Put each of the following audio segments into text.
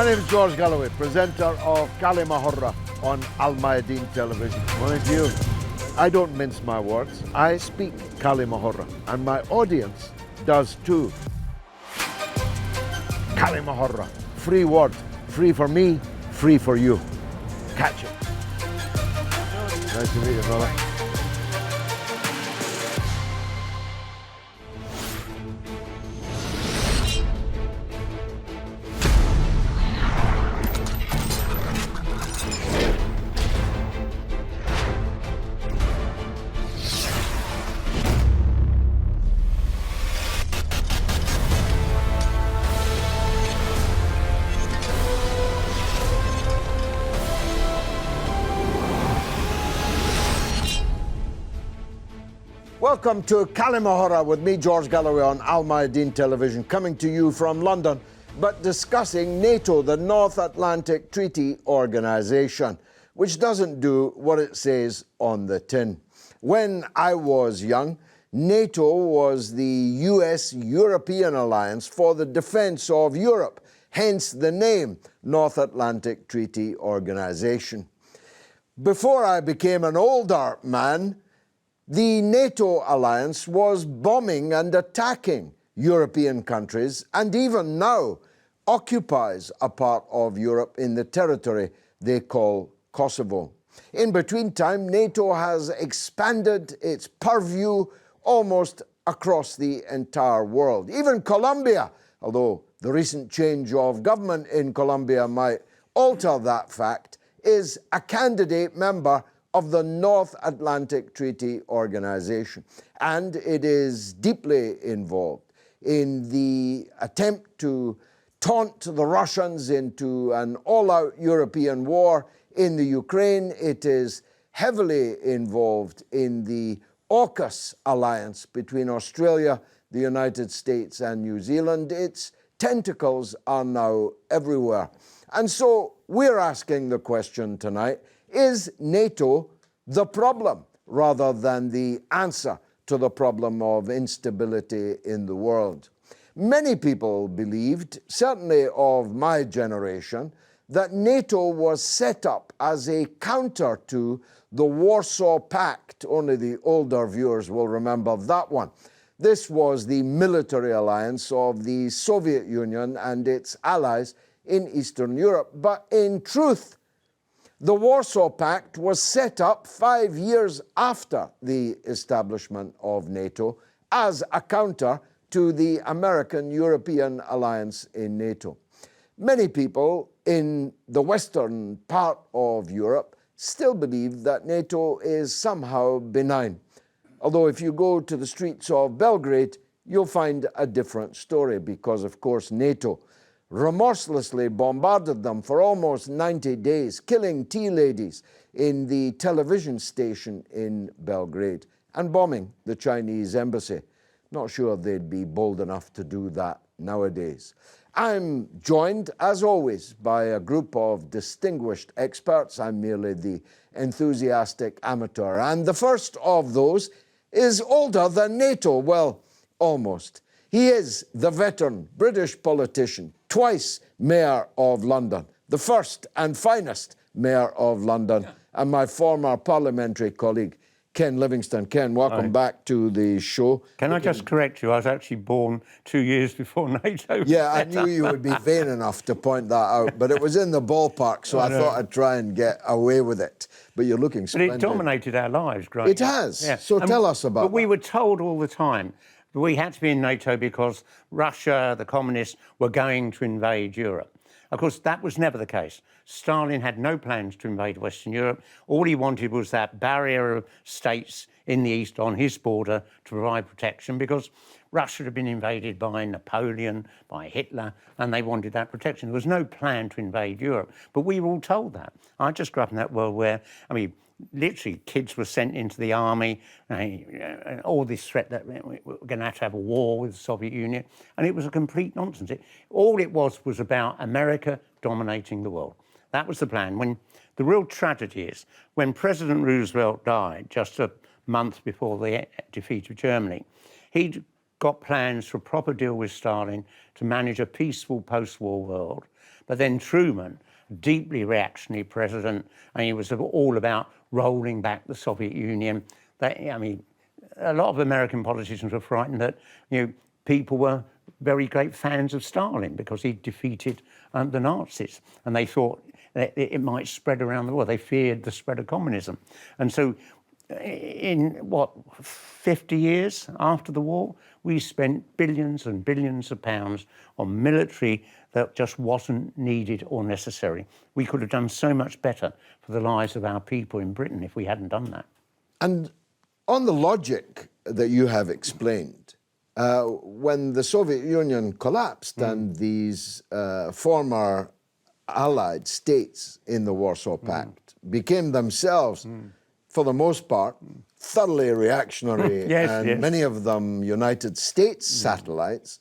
My name is George Galloway, presenter of كلمة on Almayadeen television. Mind you, I don't mince my words. I speak كلمة and my audience does too. كلمة free word, free for me, free for you. Catch it. Nice to meet you, fella. Welcome to كلمة with me, George Galloway, on Almayadeen television, coming to you from London, but discussing NATO, the North Atlantic Treaty Organization, which doesn't do what it says on the tin. When I was young, NATO was the US-European alliance for the defense of Europe, hence the name North Atlantic Treaty Organization. Before I became an older man, the NATO alliance was bombing and attacking European countries, and even now occupies a part of Europe in the territory they call Kosovo. In between time, NATO has expanded its purview almost across the entire world. Even Colombia, although the recent change of government in Colombia might alter that fact, is a candidate member of the North Atlantic Treaty Organization, and it is deeply involved in the attempt to taunt the Russians into an all-out European war in the Ukraine. It is heavily involved in the AUKUS alliance between Australia, the United States and New Zealand. Its tentacles are now everywhere. And so we're asking the question tonight, is NATO the problem rather than the answer to the problem of instability in the world? Many people believed, certainly of my generation, that NATO was set up as a counter to the Warsaw Pact. Only the older viewers will remember that one. This was the military alliance of the Soviet Union and its allies in Eastern Europe. But in truth, the Warsaw Pact was set up 5 years after the establishment of NATO as a counter to the American-European alliance in NATO. Many people in the western part of Europe still believe that NATO is somehow benign. Although if you go to the streets of Belgrade, you'll find a different story because, of course, NATO remorselessly bombarded them for almost 90 days, killing tea ladies in the television station in Belgrade and bombing the Chinese embassy. Not sure they'd be bold enough to do that nowadays. I'm joined, as always, by a group of distinguished experts. I'm merely the enthusiastic amateur. And the first of those is older than NATO. Well, almost. He is the veteran British politician, twice Mayor of London, the first and finest Mayor of London, and my former parliamentary colleague, Ken Livingstone. Ken, welcome back to the show. Can I just correct you? I was actually born 2 years before NATO. Yeah, I knew you would be vain enough to point that out, but it was in the ballpark, so I thought I'd try and get away with it. But you're looking splendid. But it dominated our lives growing up. It has. Yeah. So tell us about But we were told all the time we had to be in NATO because Russia, the communists, were going to invade Europe. Of course, that was never the case. Stalin had no plans to invade Western Europe. All he wanted was that barrier of states in the east on his border to provide protection because Russia had been invaded by Napoleon, by Hitler, and they wanted that protection. There was no plan to invade Europe, but we were all told that. I just grew up in that world where, literally kids were sent into the army, and all this threat that we were going to have a war with the Soviet Union, and it was a complete nonsense. All it was about America dominating the world. That was the plan. When the real tragedy is, when President Roosevelt died just a month before the defeat of Germany, he'd got plans for a proper deal with Stalin to manage a peaceful post-war world. But then Truman, deeply reactionary president, and he was all about rolling back the Soviet Union. I mean, a lot of American politicians were frightened that, people were very great fans of Stalin because he defeated the Nazis, and they thought that it might spread around the world. They feared the spread of communism. And so in, 50 years after the war, we spent billions and billions of pounds on military that just wasn't needed or necessary. We could have done so much better for the lives of our people in Britain if we hadn't done that. And on the logic that you have explained, when the Soviet Union collapsed and these former Allied states in the Warsaw Pact became themselves, for the most part, thoroughly reactionary, and many of them United States satellites,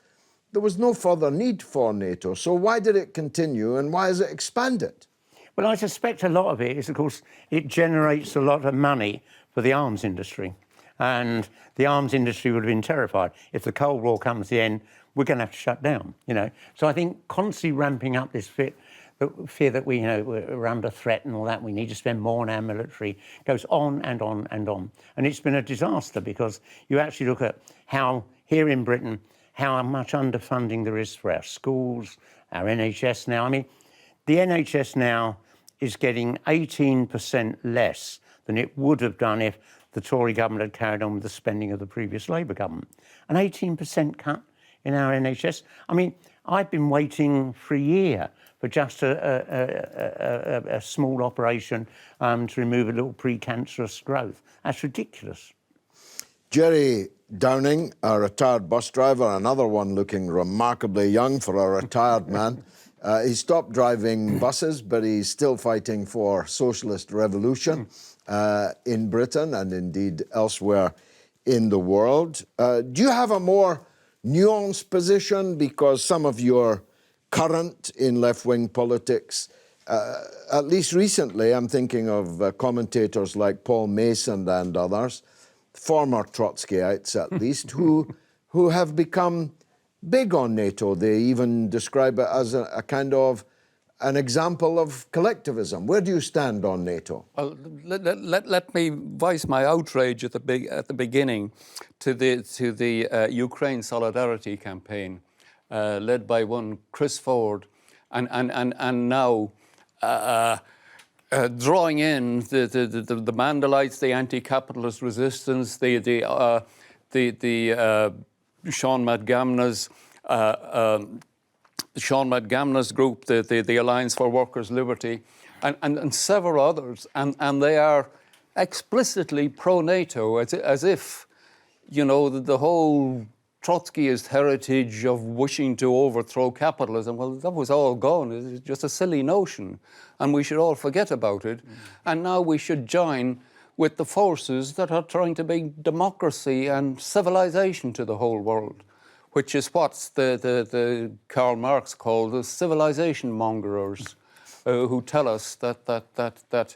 there was no further need for NATO. So why did it continue and why has it expanded? Well, I suspect a lot of it is, of course, it generates a lot of money for the arms industry. And the arms industry would have been terrified. If the Cold War comes to the end, we're going to have to shut down, So I think constantly ramping up this fear that we're under threat and all that, we need to spend more on our military, goes on and on and on. And it's been a disaster because you actually look at how, here in Britain, how much underfunding there is for our schools, our NHS now. I mean, the NHS now is getting 18% less than it would have done if the Tory government had carried on with the spending of the previous Labour government. An 18% cut in our NHS. I mean, I've been waiting for a year for just a small operation to remove a little precancerous growth. That's ridiculous. Gerry Downing, a retired bus driver, another one looking remarkably young for a retired man. He stopped driving buses, but he's still fighting for socialist revolution in Britain and indeed elsewhere in the world. Do you have a more nuanced position? Because some of your current in left-wing politics, at least recently, I'm thinking of commentators like Paul Mason and others, former Trotskyites at least, who have become big on NATO. They even describe it as a kind of an example of collectivism. Where do you stand on NATO? Well, let me voice my outrage at the beginning to the Ukraine solidarity campaign led by one Chris Ford, and now drawing in the Mandelites, the anti-capitalist resistance, the Sean McGamna's group, the Alliance for Workers' Liberty, and several others, and they are explicitly pro-NATO, as if, the whole Trotskyist heritage of wishing to overthrow capitalism, well, that was all gone. It's just a silly notion, and we should all forget about it. And now we should join with the forces that are trying to bring democracy and civilization to the whole world, which is what the Karl Marx called the civilization mongerers, who tell us that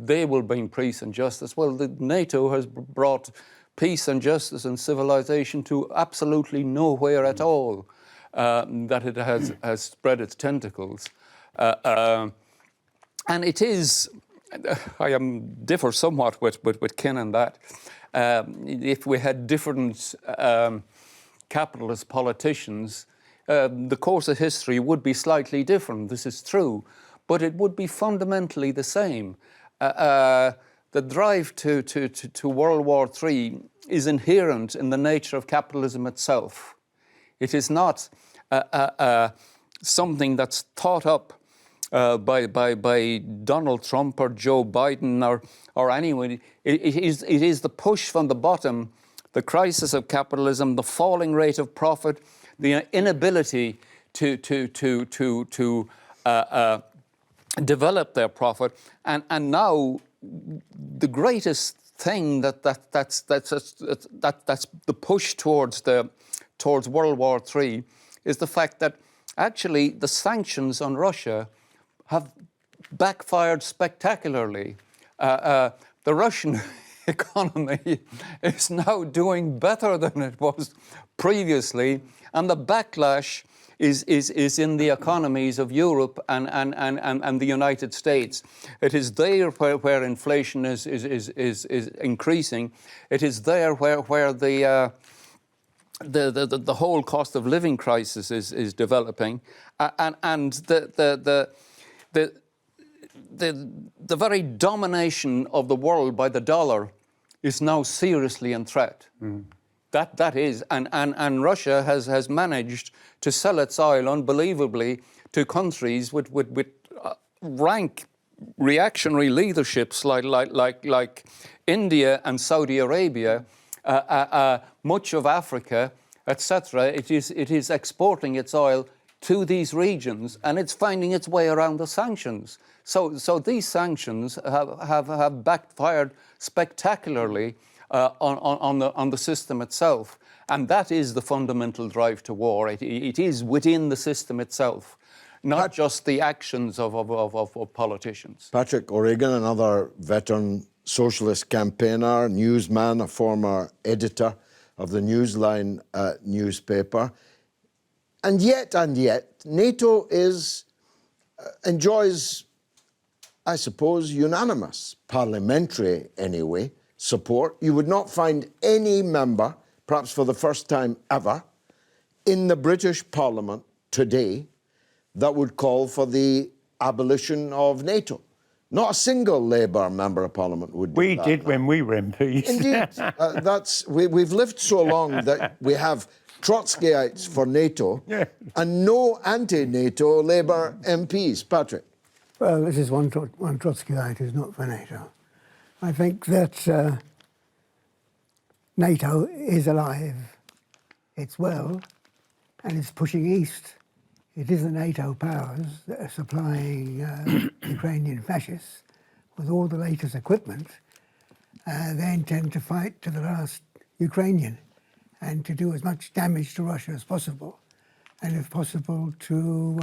they will bring peace and justice. Well, the NATO has brought peace and justice and civilization to absolutely nowhere at all, that it has spread its tentacles. And it is, I differ somewhat with Ken on that. If we had different capitalist politicians, the course of history would be slightly different. This is true, but it would be fundamentally the same. The drive to World War III is inherent in the nature of capitalism itself. It is not something that's thought up by Donald Trump or Joe Biden or anyone. It is the push from the bottom, the crisis of capitalism, the falling rate of profit, the inability to develop their profit, and now the greatest thing that's the push towards World War III is the fact that actually the sanctions on Russia have backfired spectacularly. The Russian economy is now doing better than it was previously, and the backlash is in the economies of Europe and the United States. It is there where inflation is increasing. It is there where the whole cost of living crisis is developing, and the very domination of the world by the dollar is now seriously in threat. That is, and Russia has managed to sell its oil unbelievably to countries with rank reactionary leaderships like India and Saudi Arabia, much of Africa, etc. It is exporting its oil to these regions, and it's finding its way around the sanctions. So these sanctions have backfired spectacularly on the system itself, and that is the fundamental drive to war. It is within the system itself, not just the actions of politicians. Patrick O'Regan, another veteran socialist campaigner, newsman, a former editor of the Newsline newspaper. And yet, NATO enjoys, I suppose, unanimous, parliamentary anyway, support. You would not find any member, perhaps for the first time ever, in the British Parliament today that would call for the abolition of NATO. Not a single Labour member of Parliament would do We that did now. when we were MPs. Indeed. We've lived so long that we have Trotskyites for NATO and no anti-NATO Labour MPs. Patrick. Well, this is one Trotskyite who's not for NATO. I think that NATO is alive, it's well, and it's pushing east. It is the NATO powers that are supplying Ukrainian fascists with all the latest equipment. They intend to fight to the last Ukrainian and to do as much damage to Russia as possible, and if possible to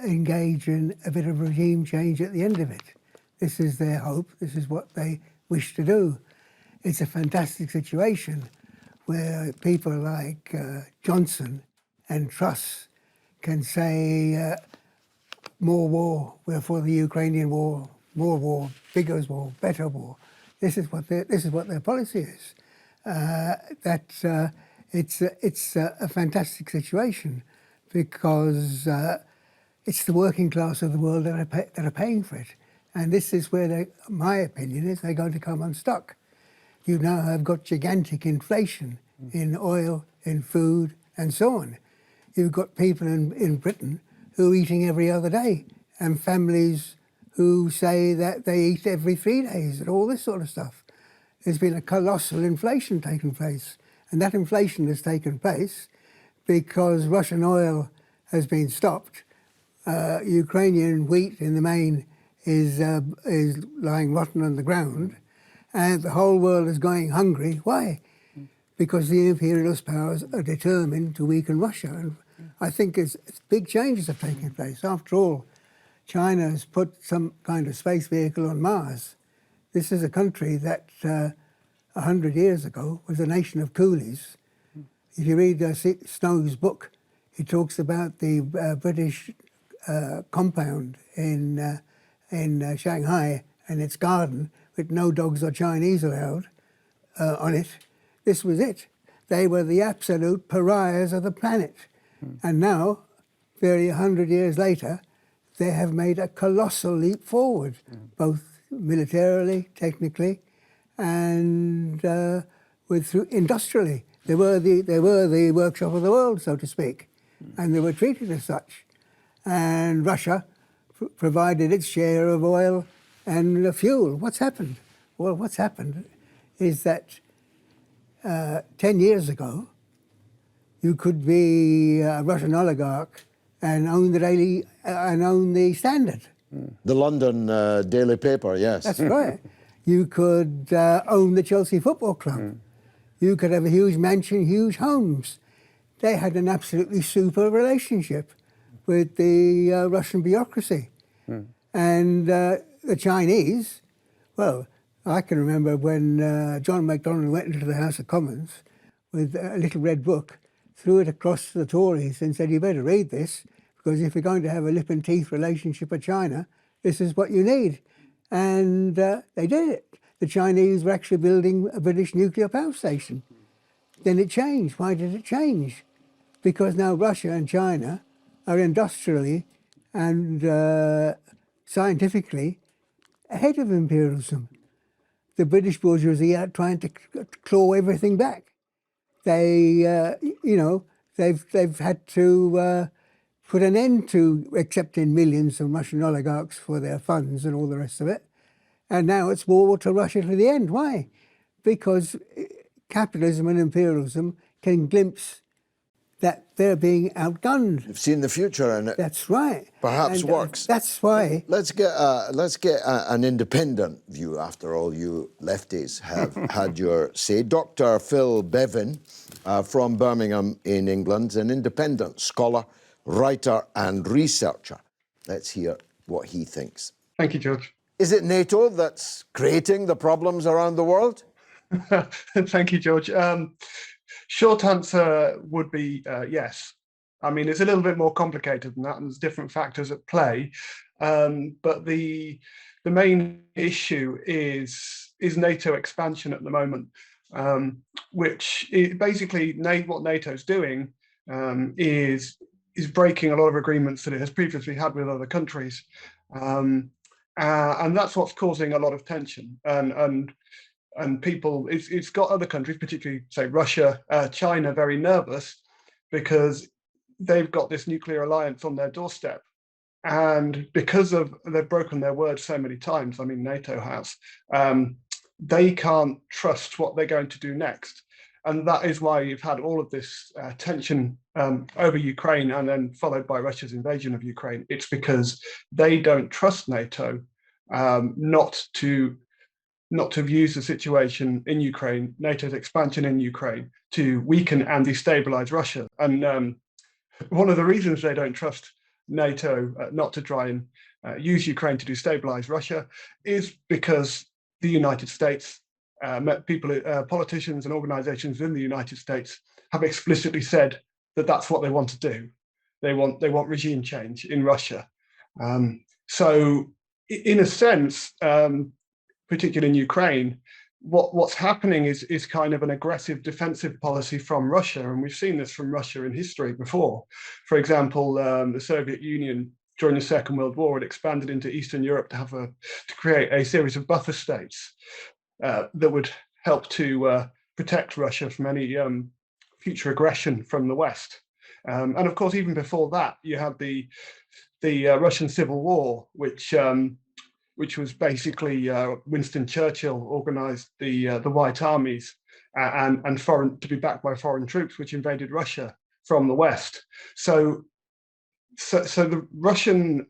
engage in a bit of regime change at the end of it. This is their hope, this is what they wish to do. It's a fantastic situation where people like Johnson and Truss can say more war, we're for the Ukrainian war, more war, bigger war, better war. This is what their policy is. It's a fantastic situation because it's the working class of the world that are paying for it. And this is where my opinion is they're going to come unstuck. You now have got gigantic inflation in oil, in food, and so on. You've got people in Britain who are eating every other day, and families who say that they eat every 3 days, and all this sort of stuff. There's been a colossal inflation taking place, and that inflation has taken place because Russian oil has been stopped. Ukrainian wheat, in the main, is lying rotten on the ground, and the whole world is going hungry. Why? Because the imperialist powers are determined to weaken Russia. And I think it's big changes have taken place. After all, China has put some kind of space vehicle on Mars. This is a country that 100 years ago was a nation of coolies. If you read Snow's book, he talks about the British compound in Shanghai and its garden with no dogs or Chinese allowed on it. This was it. They were the absolute pariahs of the planet. And now, 100 years later, they have made a colossal leap forward, both militarily, technically, and industrially. They were the workshop of the world, so to speak, and they were treated as such. And Russia provided its share of oil and fuel. What's happened? Well, what's happened is that 10 years ago, you could be a Russian oligarch and own the Standard. The London daily paper, yes. That's right. You could own the Chelsea Football Club. You could have a huge mansion, huge homes. They had an absolutely super relationship with the Russian bureaucracy. And the Chinese, well, I can remember when John Macdonald went into the House of Commons with a little red book, threw it across to the Tories and said, you better read this, because if you're going to have a lip and teeth relationship with China, this is what you need. And they did it. The Chinese were actually building a British nuclear power station. Then it changed. Why did it change? Because now Russia and China are industrially and scientifically ahead of imperialism. The British bourgeoisie are trying to claw everything back. They, they've had to put an end to accepting millions of Russian oligarchs for their funds and all the rest of it. And now it's war to Russia to the end. Why? Because capitalism and imperialism can glimpse that they're being outgunned. You've seen the future, and it That's right. perhaps And, works. That's why. Let's get an independent view. After all, you lefties have had your say. Dr. Phil Bevin from Birmingham in England, an independent scholar, writer and researcher. Let's hear what he thinks. Thank you, George. Is it NATO that's creating the problems around the world? Thank you, George. Short answer would be yes. I mean, it's a little bit more complicated than that, and there's different factors at play. But the main issue is NATO expansion at the moment, which basically what NATO's doing is breaking a lot of agreements that it has previously had with other countries. And that's what's causing a lot of tension. And people, it's got other countries, particularly say Russia, China, very nervous because they've got this nuclear alliance on their doorstep. And because they've broken their word so many times, I mean, NATO has, they can't trust what they're going to do next. And that is why you've had all of this tension over Ukraine and then followed by Russia's invasion of Ukraine. It's because they don't trust NATO not to use the situation in Ukraine, NATO's expansion in Ukraine, to weaken and destabilize Russia. And one of the reasons they don't trust NATO not to try and use Ukraine to destabilize Russia is because the United States, politicians and organizations in the United States have explicitly said that that's what they want to do. They want regime change in Russia. So in a sense, particularly in Ukraine, what's happening is kind of an aggressive defensive policy from Russia. And we've seen this from Russia in history before. For example, the Soviet Union during the Second World War had expanded into Eastern Europe to create a series of buffer states that would help to protect Russia from any future aggression from the West. And of course, even before that, you had the Russian Civil War, which was basically Winston Churchill organised the White Armies and to be backed by foreign troops, which invaded Russia from the West. So the Russian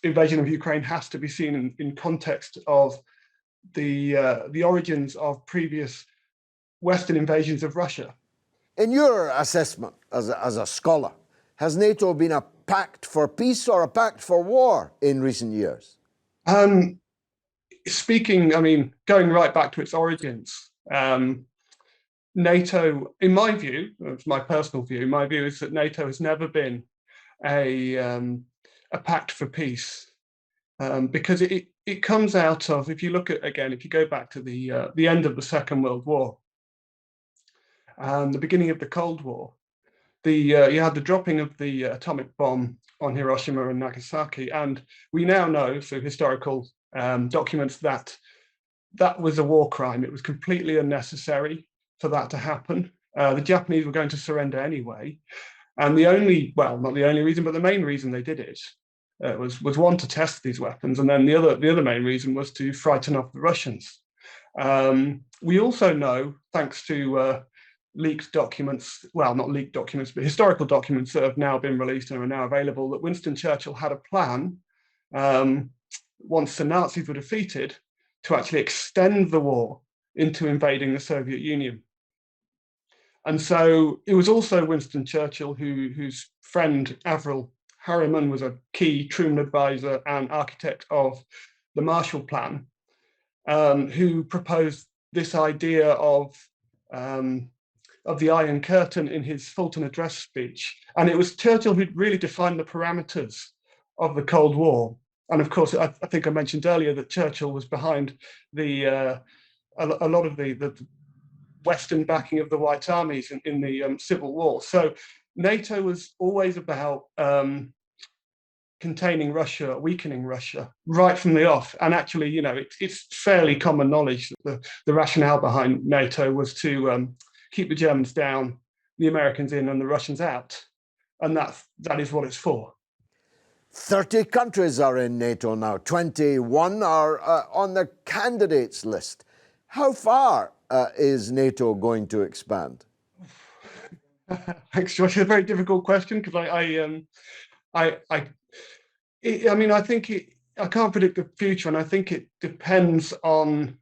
invasion of Ukraine has to be seen in context of the origins of previous Western invasions of Russia. In your assessment as a scholar, has NATO been a pact for peace or a pact for war in recent years? Going right back to its origins, NATO, in my view, it's my personal view, my view is that NATO has never been a pact for peace, because it comes out of, if you go back to the end of the Second World War and the beginning of the Cold War, you had the dropping of the atomic bomb on Hiroshima and Nagasaki, and we now know through historical documents that was a war crime. It was completely unnecessary for that to happen. The Japanese were going to surrender anyway, and not the only reason, but the main reason they did it was one, to test these weapons, and then the other main reason was to frighten off the Russians. We also know, thanks to leaked documents, well, not leaked documents, but historical documents that have now been released and are now available, that Winston Churchill had a plan, once the Nazis were defeated, to actually extend the war into invading the Soviet Union. And so it was also Winston Churchill whose friend Avril Harriman was a key Truman advisor and architect of the Marshall Plan. who proposed this idea of the Iron Curtain in his Fulton Address speech. And it was Churchill who really defined the parameters of the Cold War. And of course, I think I mentioned earlier that Churchill was behind a lot of the Western backing of the White Armies in the Civil War. So NATO was always about containing Russia, weakening Russia right from the off. And actually, you know, it's fairly common knowledge that the rationale behind NATO was to keep the Germans down, the Americans in, and the Russians out. And that is what it's for. 30 countries are in NATO now. 21 are on the candidates list. How far is NATO going to expand? Thanks, Josh. It's a very difficult question because I mean, I think I can't predict the future, and I think it depends on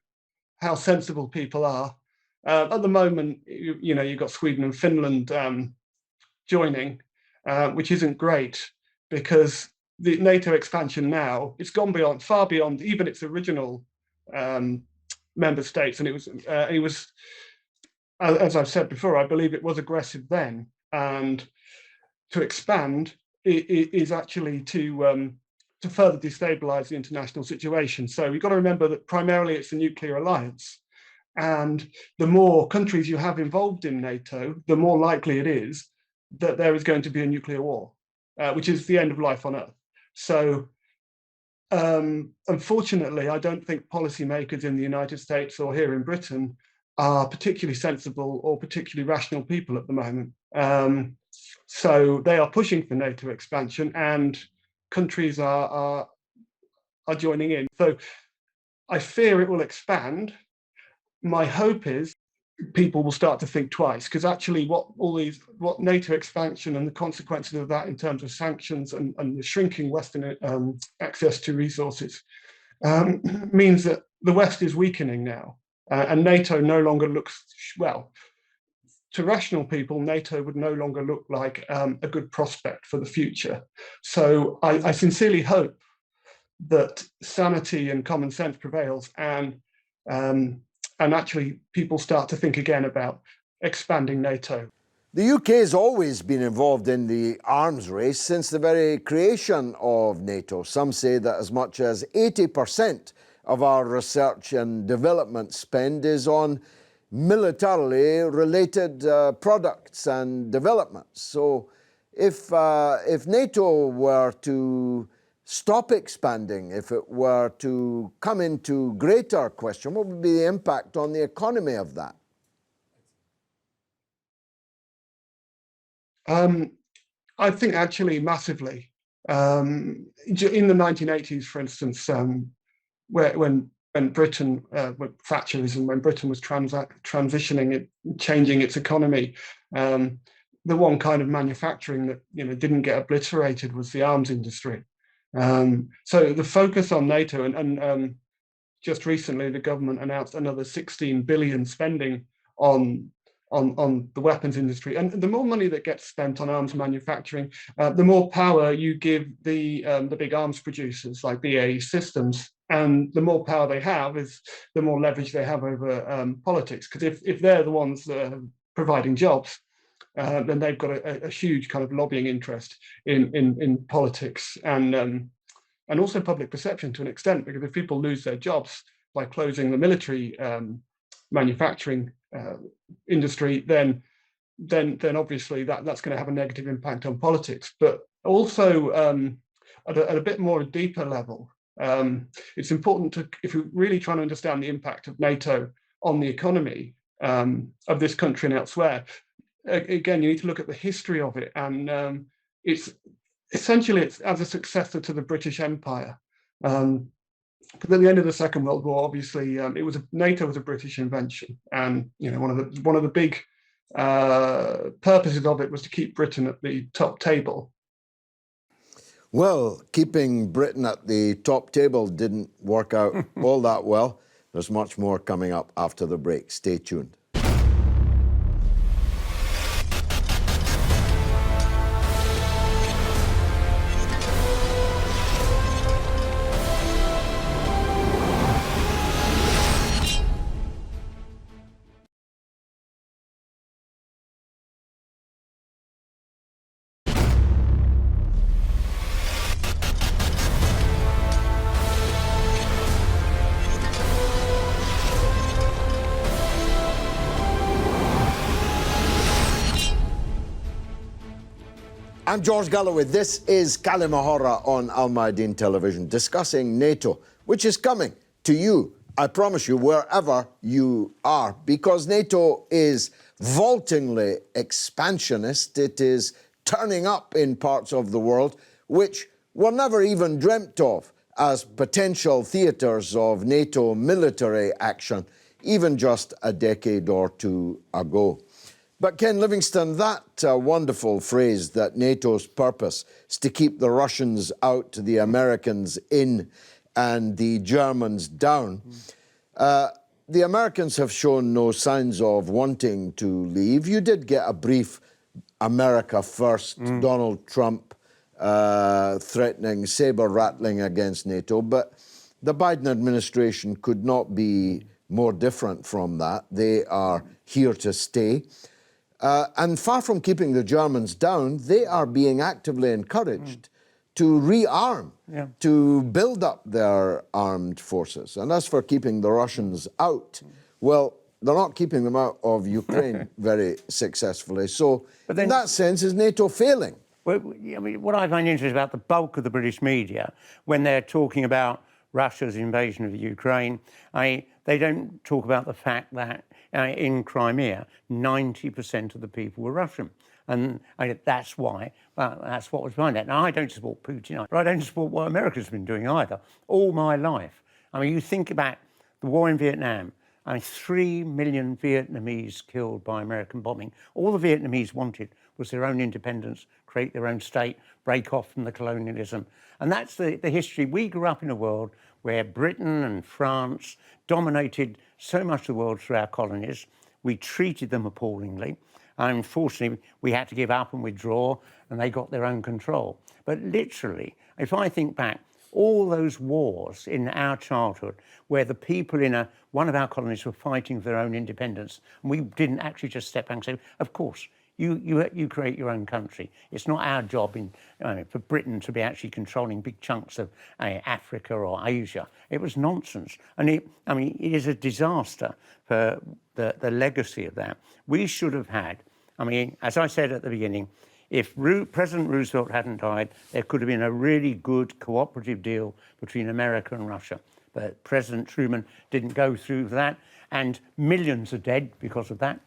how sensible people are. At the moment, you know, you've got Sweden and Finland joining, which isn't great because the NATO expansion now, it's gone far beyond even its original member states, and it was, as I've said before, I believe it was aggressive then, and to expand is actually to further destabilize the international situation. So we've got to remember that primarily it's a nuclear alliance, and the more countries you have involved in NATO, the more likely it is that there is going to be a nuclear war, which is the end of life on Earth. So unfortunately, I don't think policymakers in the United States or here in Britain are particularly sensible or particularly rational people at the moment. So they are pushing for NATO expansion, and countries are joining in. So I fear it will expand. My hope is people will start to think twice, because actually what NATO expansion and the consequences of that in terms of sanctions and the shrinking Western access to resources means that the West is weakening now, and NATO no longer looks, well, to rational people, NATO would no longer look like a good prospect for the future. So I sincerely hope that sanity and common sense prevails, and actually people start to think again about expanding NATO. The UK has always been involved in the arms race since the very creation of NATO. Some say that as much as 80% of our research and development spend is on militarily related products and developments. So if NATO were to stop expanding, if it were to come into greater question, what would be the impact on the economy of that? I think actually massively. In the 1980s, for instance, when Britain, with Thatcherism, when Britain was transitioning, changing its economy, the one kind of manufacturing that didn't get obliterated was the arms industry. So the focus on NATO, and just recently the government announced another 16 billion spending on the weapons industry. And the more money that gets spent on arms manufacturing, the more power you give the big arms producers like BAE Systems. And the more power they have is the more leverage they have over politics. Because if they're the ones that are providing jobs, then they've got a huge kind of lobbying interest in politics and also public perception to an extent. Because if people lose their jobs by closing the military manufacturing industry, then obviously that's going to have a negative impact on politics. But also at a bit more deeper level, it's important to, if you're really trying to understand the impact of NATO on the economy of this country and elsewhere, again, you need to look at the history of it. And it's essentially as a successor to the British Empire. Because at the end of the Second World War, obviously, NATO was a British invention, and one of the big purposes of it was to keep Britain at the top table. Well, keeping Britain at the top table didn't work out all that well. There's much more coming up after the break. Stay tuned. I'm George Galloway. This is كلمة on Almayadeen television, discussing NATO, which is coming to you, I promise you, wherever you are, because NATO is vaultingly expansionist. It is turning up in parts of the world which were never even dreamt of as potential theatres of NATO military action, even just a decade or two ago. But Ken Livingstone, that wonderful phrase that NATO's purpose is to keep the Russians out, the Americans in, and the Germans down. The Americans have shown no signs of wanting to leave. You did get a brief America first, Donald Trump threatening, saber-rattling against NATO, but the Biden administration could not be more different from that. They are here to stay. And far from keeping the Germans down, they are being actively encouraged to rearm, to build up their armed forces. And as for keeping the Russians out, well, they're not keeping them out of Ukraine very successfully. So in that sense, is NATO failing? Well, I mean, what I find interesting about the bulk of the British media, when they're talking about Russia's invasion of Ukraine, they don't talk about the fact that in Crimea, 90% of the people were Russian. And that's why, that's what was behind that. Now, I don't support Putin, but I don't support what America's been doing either, all my life. I mean, you think about the war in Vietnam, 3 million Vietnamese killed by American bombing. All the Vietnamese wanted was their own independence, create their own state, break off from the colonialism. And that's the history. We grew up in a world where Britain and France dominated so much of the world through our colonies. We treated them appallingly. Unfortunately, we had to give up and withdraw, and they got their own control. But literally, if I think back, all those wars in our childhood where the people in one of our colonies were fighting for their own independence, and we didn't actually just step back and say, of course, you create your own country. It's not our job for Britain to be actually controlling big chunks of Africa or Asia. It was nonsense. And it is a disaster for the legacy of that. We should have had, as I said at the beginning, if President Roosevelt hadn't died, there could have been a really good cooperative deal between America and Russia. But President Truman didn't go through that, and millions are dead because of that.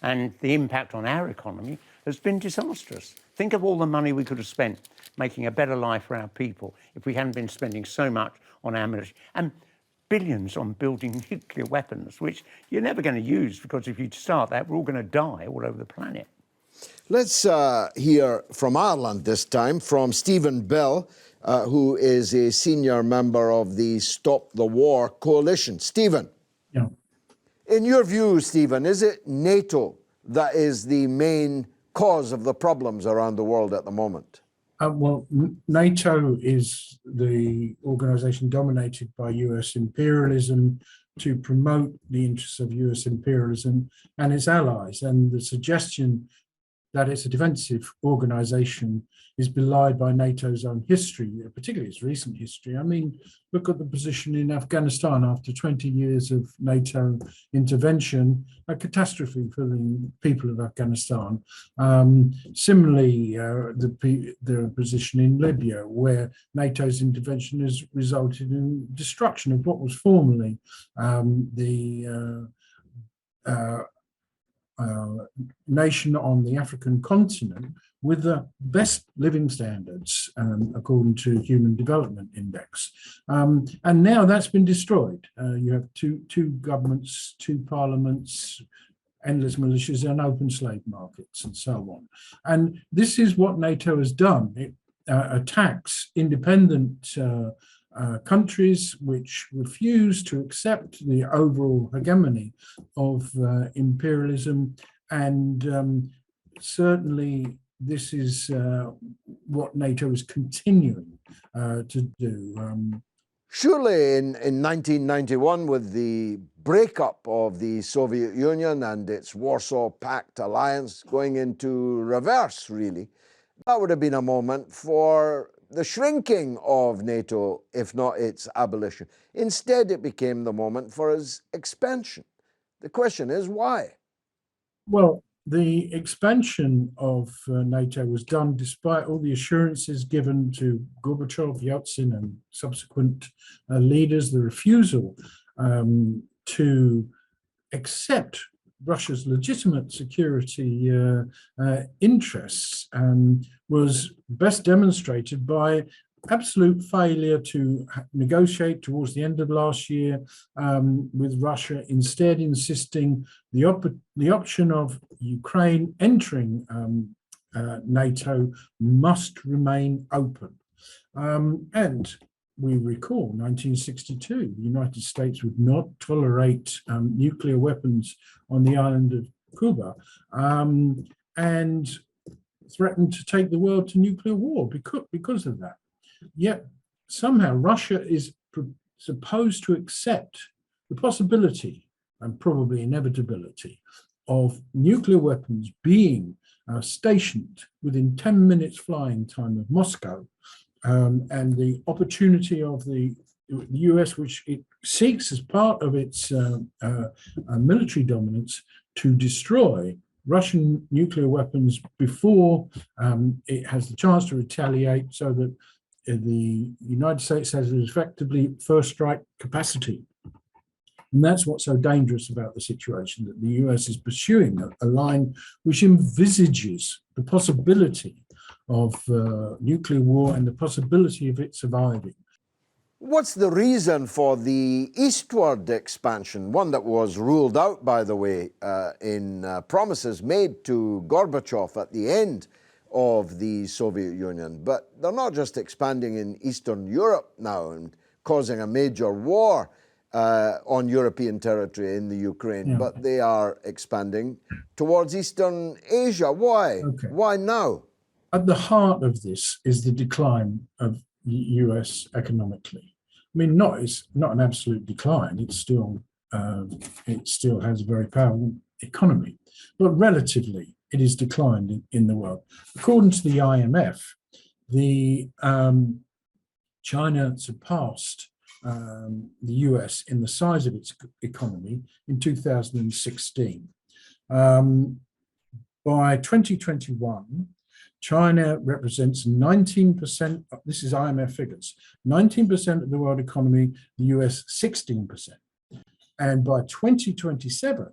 And the impact on our economy has been disastrous. Think of all the money we could have spent making a better life for our people if we hadn't been spending so much on our military. And billions on building nuclear weapons, which you're never going to use, because if you start that, we're all going to die all over the planet. Let's hear from Ireland this time, from Stephen Bell, who is a senior member of the Stop the War Coalition. Stephen. Yeah. In your view, Stephen, is it NATO that is the main cause of the problems around the world at the moment? Well, NATO is the organisation dominated by US imperialism to promote the interests of US imperialism and its allies. And the suggestion that it's a defensive organisation is belied by NATO's own history, particularly its recent history. I mean, look at the position in Afghanistan after 20 years of NATO intervention, a catastrophe for the people of Afghanistan. Similarly, the position in Libya, where NATO's intervention has resulted in destruction of what was formerly the nation on the African continent with the best living standards, according to Human Development Index. And now that's been destroyed. You have two governments, two parliaments, endless militias and open slave markets and so on. And this is what NATO has done. It attacks independent countries which refuse to accept the overall hegemony of imperialism, and certainly this is what NATO is continuing to do. Surely in 1991, with the breakup of the Soviet Union and its Warsaw Pact alliance going into reverse, really, that would have been a moment for the shrinking of NATO, if not its abolition. Instead, it became the moment for its expansion. The question is, why? Well, the expansion of NATO was done despite all the assurances given to Gorbachev, Yeltsin, and subsequent leaders, the refusal to accept Russia's legitimate security interests was best demonstrated by absolute failure to negotiate towards the end of last year with Russia, instead insisting the option of Ukraine entering NATO must remain open. And we recall 1962, the United States would not tolerate nuclear weapons on the island of Cuba and threatened to take the world to nuclear war because of that. Yet somehow Russia is supposed to accept the possibility and probably inevitability of nuclear weapons being stationed within 10 minutes flying time of Moscow, and the opportunity of the US, which it seeks as part of its military dominance, to destroy Russian nuclear weapons before it has the chance to retaliate, so that the United States has effectively first strike capacity. And that's what's so dangerous about the situation, that the US is pursuing a line which envisages the possibility of nuclear war and the possibility of it surviving. What's the reason for the eastward expansion, one that was ruled out, by the way, in promises made to Gorbachev at the end of the Soviet Union? But they're not just expanding in Eastern Europe now and causing a major war on European territory in the Ukraine, but they are expanding towards Eastern Asia. Why? Okay. Why now? At the heart of this is the decline of the US economically. I mean, it's not an absolute decline. It still has a very powerful economy, but relatively it is declined in the world. According to the IMF, China surpassed the US in the size of its economy in 2016. By 2021, China represents 19%, this is IMF figures, 19% of the world economy, the US 16%. And by 2027,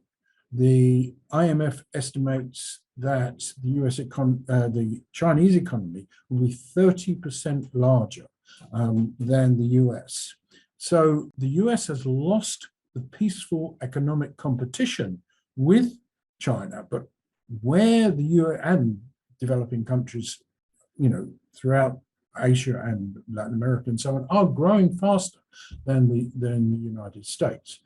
the IMF estimates that the Chinese economy will be 30% larger than the US. So the US has lost the peaceful economic competition with China, but where the US and developing countries, throughout Asia and Latin America and so on, are growing faster than the United States.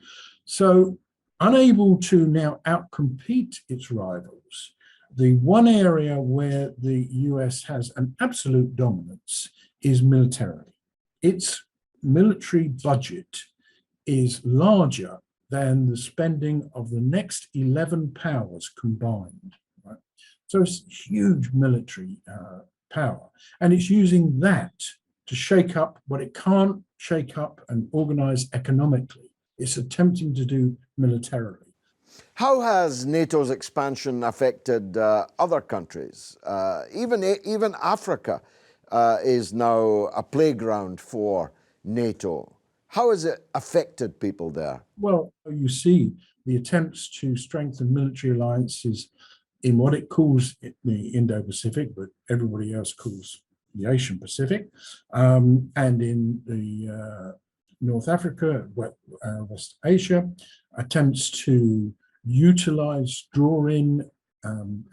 So unable to now outcompete its rivals, the one area where the US has an absolute dominance is militarily. Its military budget is larger than the spending of the next 11 powers combined. Right? So it's huge military power, and it's using that to shake up what it can't shake up and organize economically. It's attempting to do militarily. How has NATO's expansion affected other countries? Even Africa is now a playground for NATO. How has it affected people there? Well, you see the attempts to strengthen military alliances in what it calls the Indo-Pacific, but everybody else calls the Asian Pacific, and in the North Africa, West Asia, attempts to draw in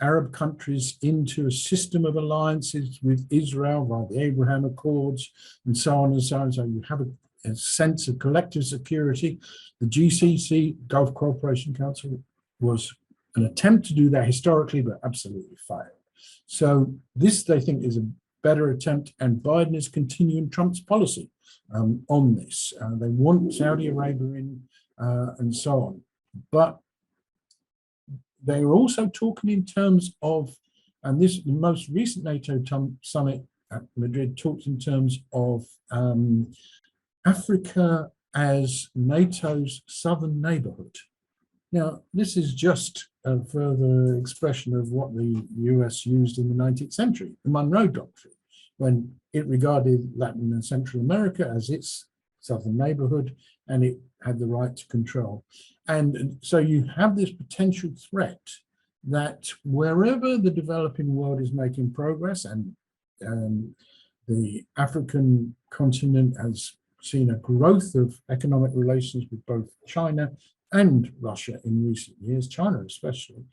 Arab countries into a system of alliances with Israel via the Abraham Accords and so on and so on. So you have a sense of collective security. The GCC, Gulf Cooperation Council, was an attempt to do that historically, but absolutely failed. So this, they think, is a better attempt, and Biden is continuing Trump's policy on this. They want Saudi Arabia in and so on. But they are also talking in terms of, and the most recent NATO summit at Madrid talked in terms of Africa as NATO's southern neighborhood. Now, this is just a further expression of what the US used in the 19th century, the Monroe Doctrine, when it regarded Latin and Central America as its southern neighborhood, and it had the right to control. And so you have this potential threat that wherever the developing world is making progress, and the African continent has seen a growth of economic relations with both China and Russia in recent years, China especially,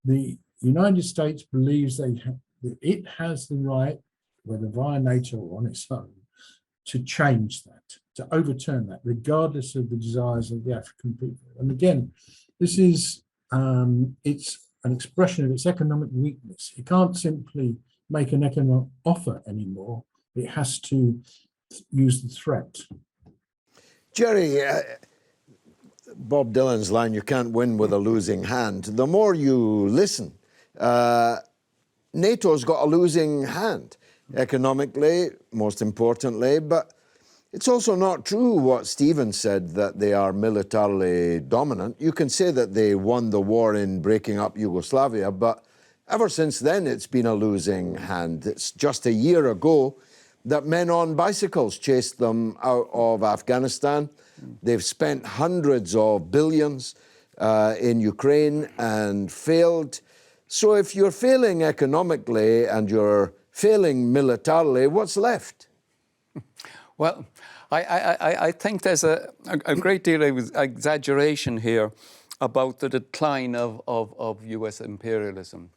the United States believes that it has the right, whether via NATO or on its own, to change that, to overturn that, regardless of the desires of the African people. And again, this is, it's an expression of its economic weakness. It can't simply make an economic offer anymore. It has to use the threat. Gerry, Bob Dylan's line, you can't win with a losing hand. The more you listen, NATO's got a losing hand, economically, most importantly, but it's also not true what Stephen said, that they are militarily dominant. You can say that they won the war in breaking up Yugoslavia, but ever since then it's been a losing hand. It's just a year ago that men on bicycles chased them out of Afghanistan. They've spent hundreds of billions in Ukraine and failed. So if you're failing economically and you're failing militarily, what's left? Well, I think there's a great deal of exaggeration here about the decline of US imperialism.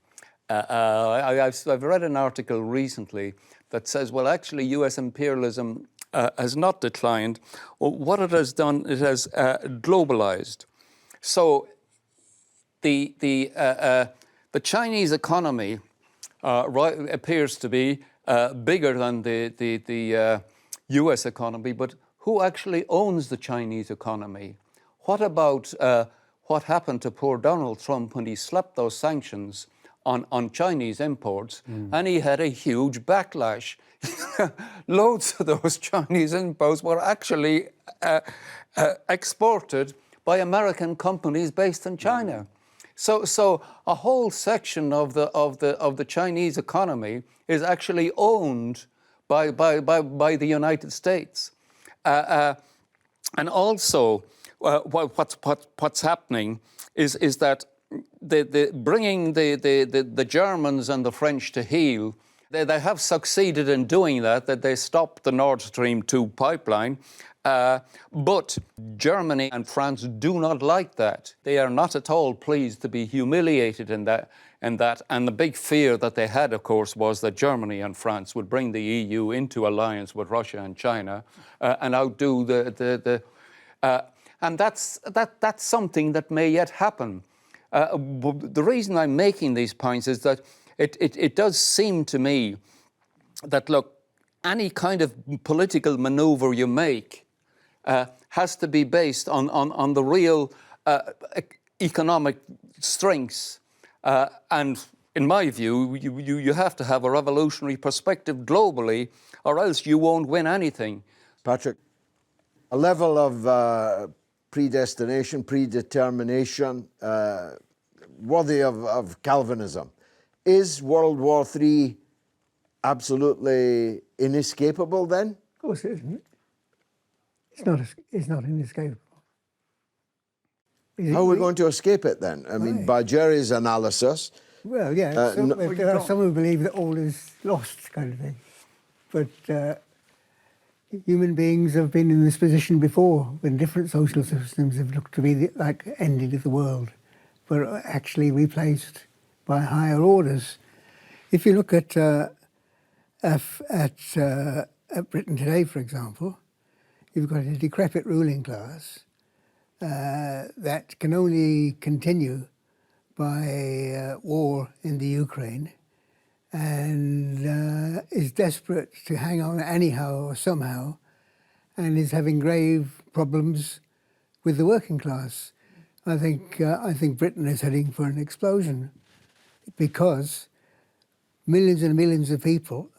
I've read an article recently that says, well, actually, US imperialism has not declined. What it has done, it has globalized. So the Chinese economy appears to be bigger than the US economy, but who actually owns the Chinese economy? What about what happened to poor Donald Trump when he slapped those sanctions on Chinese imports, and he had a huge backlash? Loads of those Chinese imports were actually exported by American companies based in China. So a whole section of the Chinese economy is actually owned by the United States, and also what's happening is that bringing the Germans and the French to heel. They have succeeded in doing that they stopped the Nord Stream 2 pipeline, but Germany and France do not like that. They are not at all pleased to be humiliated in that. And the big fear that they had, of course, was that Germany and France would bring the EU into alliance with Russia and China and outdo and that's something that may yet happen. The reason I'm making these points is that it does seem to me that, look, any kind of political maneuver you make has to be based on the real economic strengths. And in my view, you have to have a revolutionary perspective globally, or else you won't win anything. Patrick, a level of predestination, predetermination, worthy of Calvinism. Is World War III absolutely inescapable then? Of course it isn't. It's not inescapable. How are we going to escape it then? I mean, by Gerry's analysis. Well, yeah, there are some who believe that all is lost, kind of thing. But human beings have been in this position before, when different social systems have looked to be like ending of the world, but are actually replaced by higher orders. If you look at Britain today, for example, you've got a decrepit ruling class that can only continue by war in the Ukraine, and is desperate to hang on anyhow or somehow, and is having grave problems with the working class. I think Britain is heading for an explosion, because millions and millions of people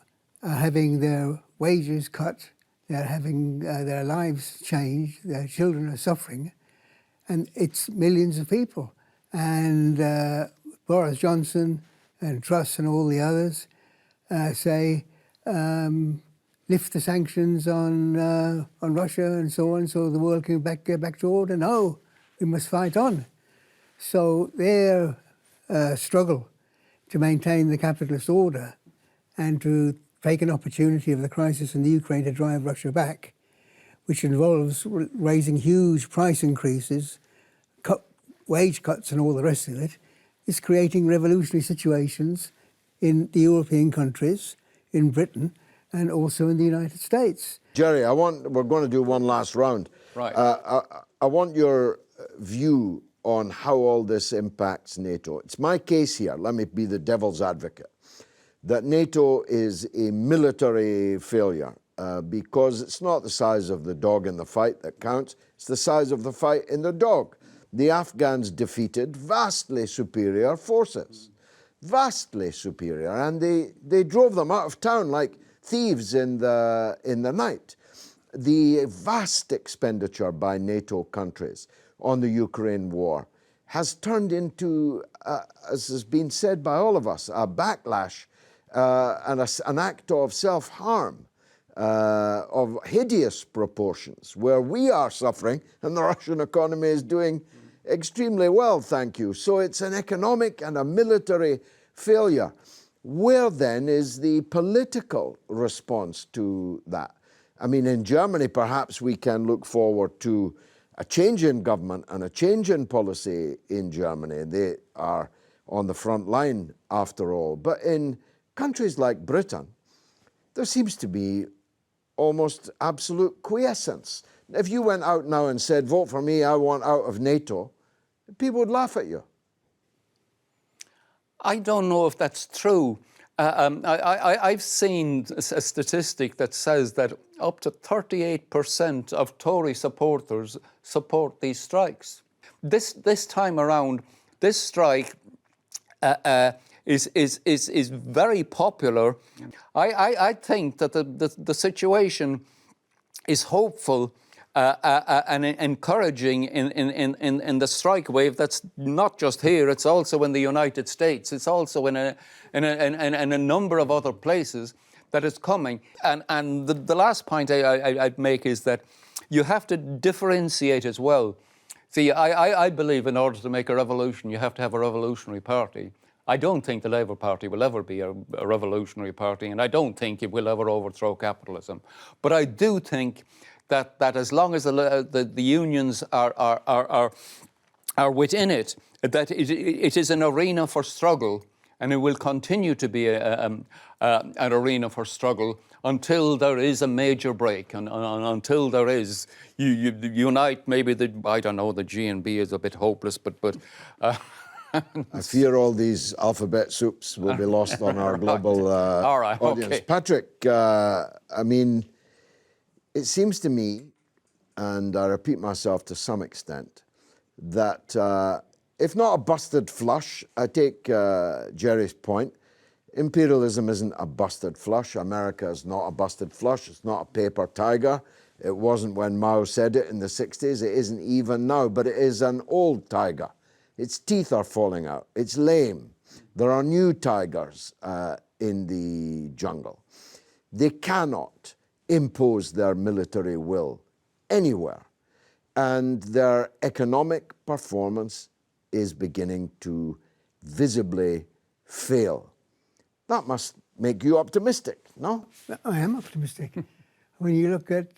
are having their wages cut, they're having their lives changed, their children are suffering, and it's millions of people. And Boris Johnson and Truss and all the others say lift the sanctions on Russia and so on, so the world can get back to order. No, we must fight on. So their struggle to maintain the capitalist order and to take an opportunity of the crisis in the Ukraine to drive Russia back, which involves raising huge price increases, wage cuts and all the rest of it, is creating revolutionary situations in the European countries, in Britain, and also in the United States. Gerry, we're going to do one last round. Right. I want your view on how all this impacts NATO. It's my case here, let me be the devil's advocate, that NATO is a military failure because it's not the size of the dog in the fight that counts, it's the size of the fight in the dog. The Afghans defeated vastly superior forces, vastly superior, and they drove them out of town like thieves in the night. The vast expenditure by NATO countries on the Ukraine war has turned into, as has been said by all of us, a backlash and an act of self-harm of hideous proportions, where we are suffering and the Russian economy is doing extremely well, thank you. So it's an economic and a military failure. Where then is the political response to that? I mean, in Germany, perhaps we can look forward to a change in government and a change in policy in Germany. They are on the front line, after all. But in countries like Britain, there seems to be almost absolute quiescence. If you went out now and said, vote for me, I want out of NATO, people would laugh at you. I don't know if that's true. I've seen a statistic that says that up to 38% of Tory supporters support these strikes. This time around, this strike is very popular. I think that the situation is hopeful and encouraging in the strike wave that's not just here, it's also in the United States, it's also in a number of other places that is coming. And the last point I'd make is that you have to differentiate as well. See, I believe in order to make a revolution, you have to have a revolutionary party. I don't think the Labour Party will ever be a revolutionary party, and I don't think it will ever overthrow capitalism. But I do think that as long as the unions are within it, that it is an arena for struggle, and it will continue to be an arena for struggle until there is a major break, and until there is you unite. Maybe I don't know, the G&B is a bit hopeless, but. I fear all these alphabet soups will be lost on our global all right, audience. okay. Patrick, I mean, it seems to me, and I repeat myself to some extent, that if not a busted flush, I take Gerry's point, imperialism isn't a busted flush. America is not a busted flush. It's not a paper tiger. It wasn't when Mao said it in the 60s. It isn't even now, but it is an old tiger. Its teeth are falling out. It's lame. There are new tigers in the jungle. They cannot impose their military will anywhere. And their economic performance is beginning to visibly fail. That must make you optimistic, no? I am optimistic. When you look at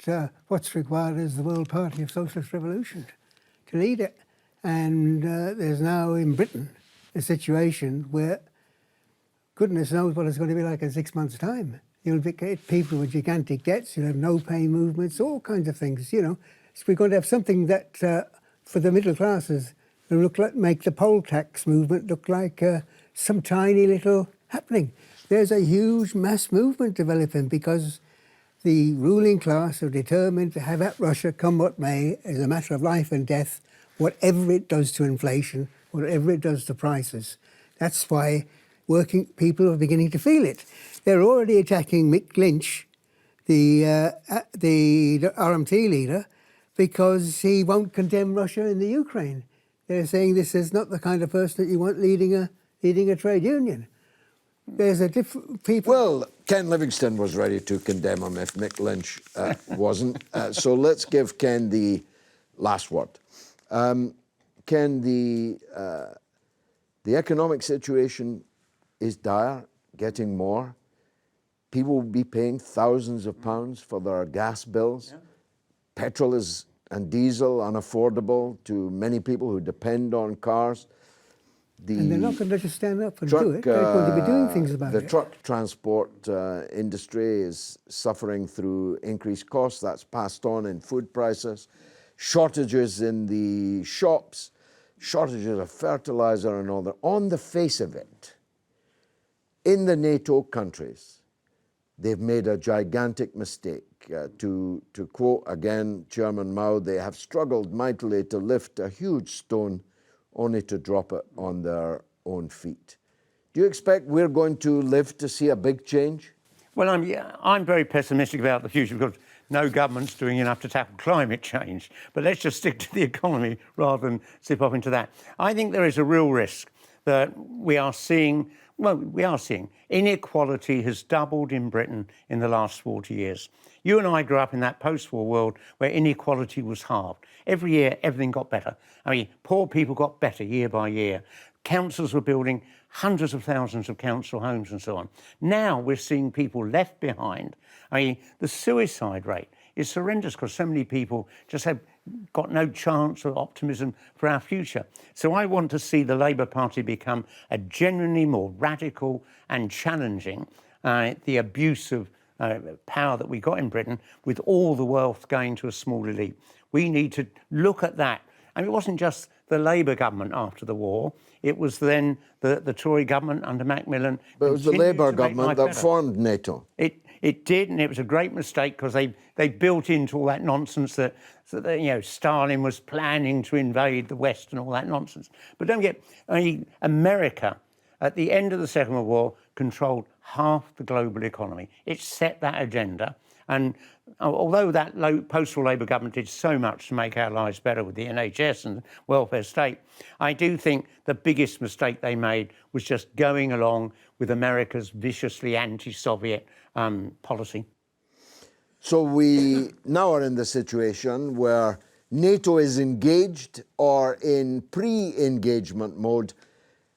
what's required as the World Party of Socialist Revolution to lead it. And there's now in Britain a situation where goodness knows what it's going to be like in 6 months' time. You'll get people with gigantic debts, you'll have no pay movements, all kinds of things, you know. So we're going to have something that, for the middle classes, will look like, make the poll tax movement look like some tiny little happening. There's a huge mass movement developing because the ruling class are determined to have at Russia, come what may, as a matter of life and death, whatever it does to inflation, whatever it does to prices. That's why working people are beginning to feel it. They're already attacking Mick Lynch, the RMT leader, because he won't condemn Russia in the Ukraine. they're saying this is not the kind of person that you want leading a trade union. There's a different people. Well, Ken Livingstone was ready to condemn him if Mick Lynch wasn't. So let's give Ken the last word. Ken, the economic situation is dire, getting more. People will be paying thousands of pounds for their gas bills. Yeah. Petrol and diesel unaffordable to many people who depend on cars. And they're not going to just stand up and do it. They're going to be doing things about it. The truck transport industry is suffering through increased costs. That's passed on in food prices. Shortages in the shops, shortages of fertilizer and all that. On the face of it, in the NATO countries, they've made a gigantic mistake. To quote again Chairman Mao, they have struggled mightily to lift a huge stone only to drop it on their own feet. Do you expect we're going to live to see a big change? Well, I'm very pessimistic about the future because no government's doing enough to tackle climate change. But let's just stick to the economy rather than zip off into that. I think there is a real risk that we are seeing inequality has doubled in Britain in the last 40 years. You and I grew up in that post-war world where inequality was halved. Every year, everything got better. I mean, poor people got better year by year. Councils were building hundreds of thousands of council homes and so on. Now we're seeing people left behind. I mean, the suicide rate is horrendous because so many people just have got no chance or optimism for our future. So I want to see the Labour Party become a genuinely more radical and challenging the abuse of power that we got in Britain with all the wealth going to a small elite. We need to look at that. And it wasn't just the Labour government after the war, it was then the Tory government under Macmillan. But it was the Labour government that formed NATO. It did, and it was a great mistake because they built into all that nonsense that Stalin was planning to invade the West and all that nonsense. But don't forget, America at the end of the Second World War controlled half the global economy. It set that agenda, and although that post-war Labour government did so much to make our lives better with the NHS and welfare state, I do think the biggest mistake they made was just going along with America's viciously anti-Soviet policy. So we now are in the situation where NATO is engaged or in pre-engagement mode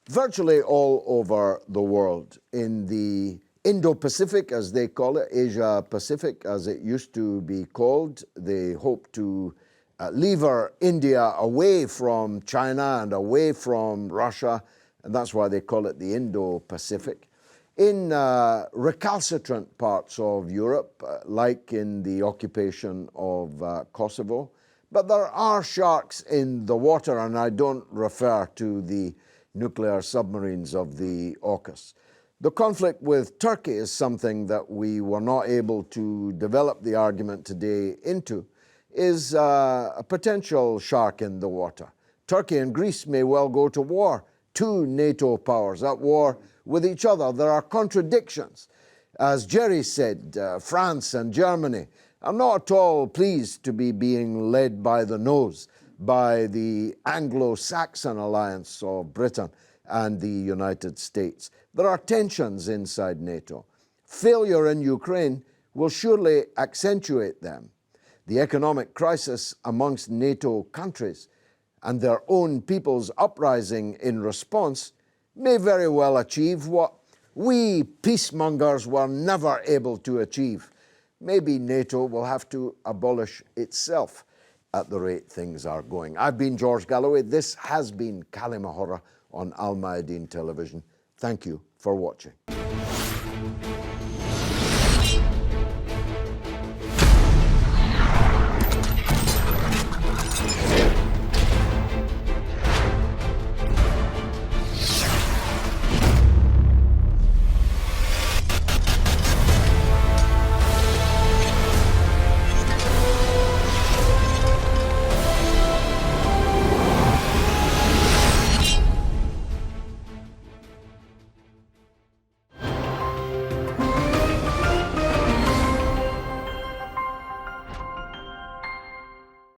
virtually all over the world. In the Indo-Pacific, as they call it, Asia-Pacific, as it used to be called, they hope to lever India away from China and away from Russia, and that's why they call it the Indo-Pacific. In recalcitrant parts of Europe, like in the occupation of Kosovo, but there are sharks in the water, and I don't refer to the nuclear submarines of the AUKUS. The conflict with Turkey is something that we were not able to develop the argument today into, is a potential shark in the water. Turkey and Greece may well go to war, two NATO powers at war with each other. There are contradictions. As Gerry said, France and Germany are not at all pleased to be being led by the nose by the Anglo-Saxon alliance of Britain and the United States. There are tensions inside NATO. Failure in Ukraine will surely accentuate them. The economic crisis amongst NATO countries and their own people's uprising in response may very well achieve what we peacemongers were never able to achieve. Maybe NATO will have to abolish itself at the rate things are going. I've been George Galloway. This has been Kalima on Almayadeen Television. Thank you for watching.